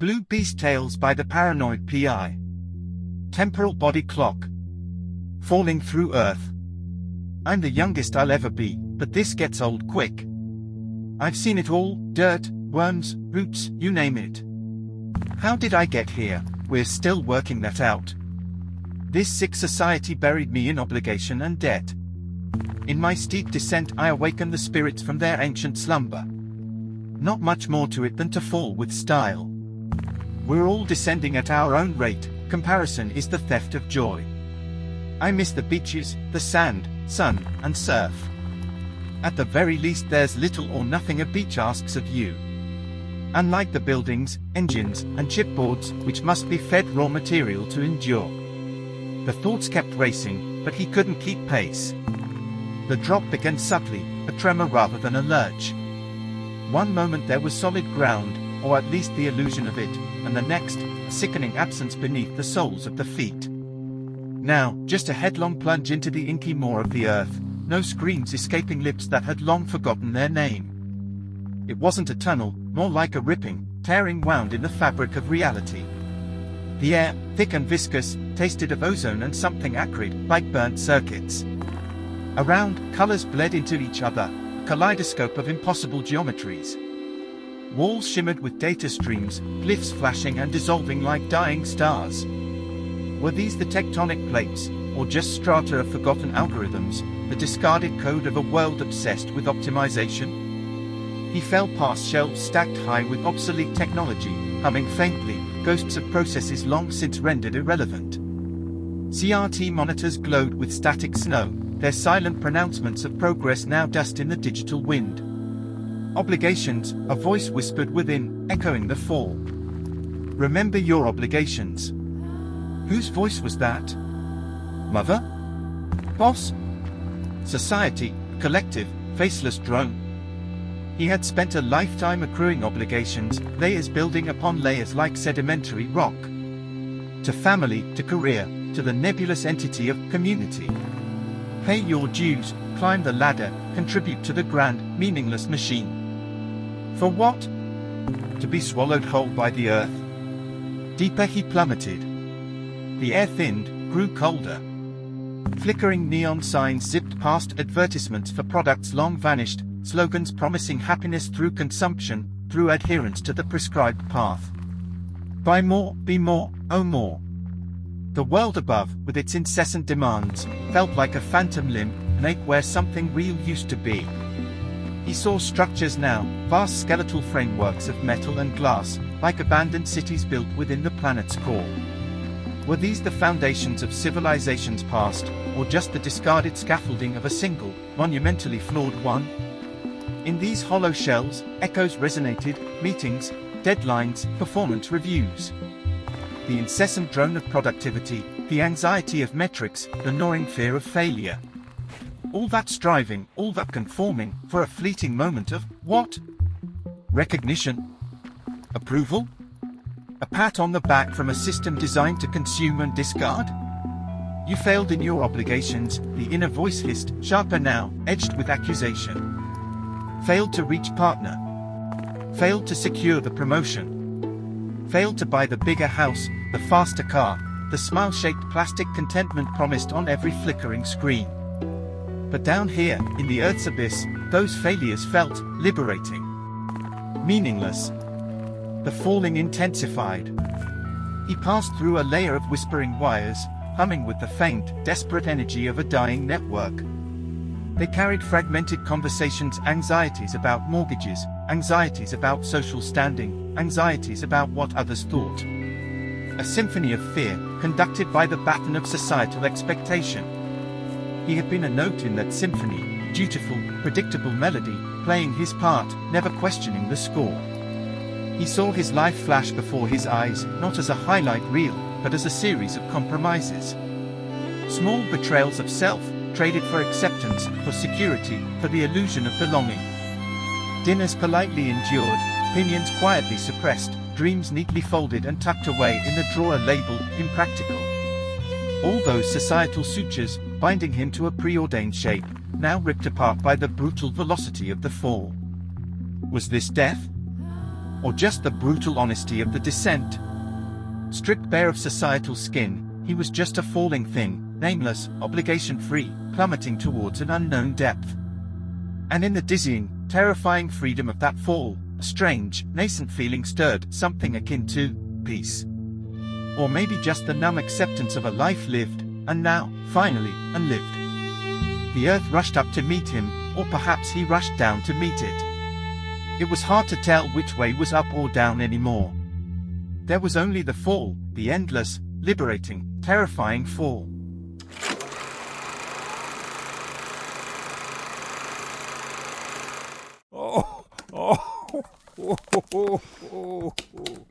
Blue Beast Tales by the Paranoid PI. Temporal body clock. Falling through Earth. I'm the youngest I'll ever be, but this gets old quick. I've seen it all, dirt, worms, roots, you name it. How did I get here? We're still working that out. This sick society buried me in obligation and debt. In my steep descent I awaken the spirits from their ancient slumber. Not much more to it than to fall with style. We're all descending at our own rate, comparison is the theft of joy. I miss the beaches, the sand, sun, and surf. At the very least there's little or nothing a beach asks of you. Unlike the buildings, engines, and chipboards, which must be fed raw material to endure. The thoughts kept racing, but he couldn't keep pace. The drop began subtly, a tremor rather than a lurch. One moment there was solid ground, or at least the illusion of it, and the next, a sickening absence beneath the soles of the feet. Now, just a headlong plunge into the inky maw of the earth, no screams escaping lips that had long forgotten their name. It wasn't a tunnel, more like a ripping, tearing wound in the fabric of reality. The air, thick and viscous, tasted of ozone and something acrid, like burnt circuits. Around, colors bled into each other, a kaleidoscope of impossible geometries. Walls shimmered with data streams, glyphs flashing and dissolving like dying stars. Were these the tectonic plates, or just strata of forgotten algorithms, the discarded code of a world obsessed with optimization? He fell past shelves stacked high with obsolete technology, humming faintly, ghosts of processes long since rendered irrelevant. CRT monitors glowed with static snow, their silent pronouncements of progress now dust in the digital wind. Obligations, a voice whispered within, echoing the fall. Remember your obligations. Whose voice was that? Mother? Boss? Society, collective, faceless drone. He had spent a lifetime accruing obligations, layers building upon layers like sedimentary rock. To family, to career, to the nebulous entity of community. Pay your dues, climb the ladder, contribute to the grand, meaningless machine. For what? To be swallowed whole by the earth? Deeper he plummeted. The air thinned, grew colder. Flickering neon signs zipped past advertisements for products long vanished, slogans promising happiness through consumption, through adherence to the prescribed path. Buy more, be more, oh more. The world above, with its incessant demands, felt like a phantom limb, an ache where something real used to be. He saw structures now, vast skeletal frameworks of metal and glass, like abandoned cities built within the planet's core. Were these the foundations of civilizations past, or just the discarded scaffolding of a single, monumentally flawed one? In these hollow shells, echoes resonated, meetings, deadlines, performance reviews. The incessant drone of productivity, the anxiety of metrics, the gnawing fear of failure. All that striving, all that conforming, for a fleeting moment of, what? Recognition? Approval? A pat on the back from a system designed to consume and discard? You failed in your obligations, the inner voice hissed, sharper now, edged with accusation. Failed to reach partner. Failed to secure the promotion. Failed to buy the bigger house, the faster car, the smile-shaped plastic contentment promised on every flickering screen. But down here, in the Earth's abyss, those failures felt liberating. Meaningless. The falling intensified. He passed through a layer of whispering wires, humming with the faint, desperate energy of a dying network. They carried fragmented conversations, anxieties about mortgages, anxieties about social standing, anxieties about what others thought. A symphony of fear, conducted by the baton of societal expectation. He had been a note in that symphony, dutiful, predictable melody, playing his part, never questioning the score. He saw his life flash before his eyes, not as a highlight reel, but as a series of compromises. Small betrayals of self, traded for acceptance, for security, for the illusion of belonging. Dinners politely endured, opinions quietly suppressed, dreams neatly folded and tucked away in the drawer labeled impractical. All those societal sutures, binding him to a preordained shape, now ripped apart by the brutal velocity of the fall. Was this death? or just the brutal honesty of the descent. Stripped bare of societal skin, he was just a falling thing, nameless, obligation-free, plummeting towards an unknown depth. And in the dizzying, terrifying freedom of that fall, a strange, nascent feeling stirred, something akin to peace. Or maybe just the numb acceptance of a life lived, and now, finally, unlived. The earth rushed up to meet him, or perhaps he rushed down to meet it. It was hard to tell which way was up or down anymore. There was only the fall, the endless, liberating, terrifying fall. Oh, oh, oh, oh, oh, oh.